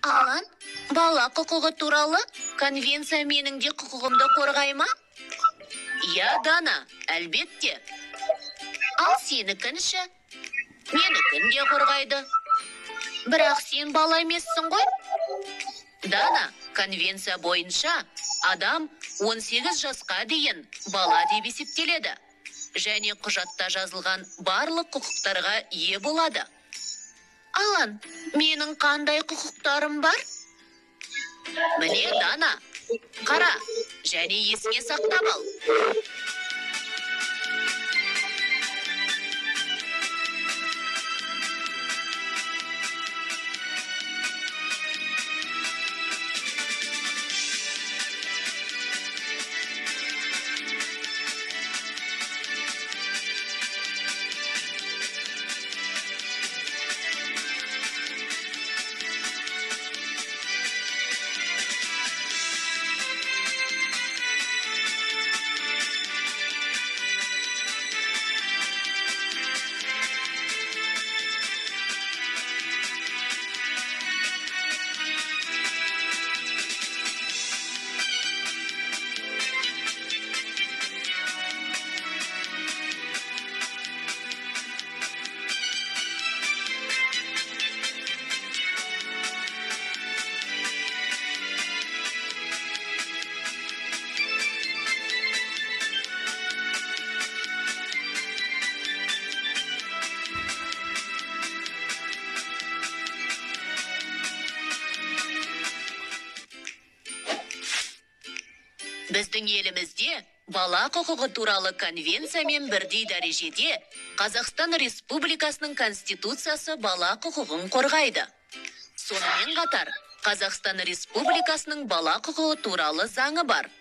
Алан, бала құқығы туралы конвенция менің де құқығымды қорғай ма? Я, Дана, әлбетте. Ал сенікінші? Менікін де қорғайды. Бірақ сен бала емессің ғой? Дана, конвенция бойынша адам 18 жасқа дейін бала деп есептеледі. Және құжатта жазылған барлық құқықтарға ие болады. Алан, менің қандай құқықтарым бар? Міне, Дана, қара, және есіңе сақтап ал. Біздің елімізде бала құқығы туралы конвенциямен бірдей дәрежеде Қазақстан Республикасының Конституциясы бала құқығын қорғайды. Сонымен қатар, Қазақстан Республикасының бала құқығы туралы заңы бар.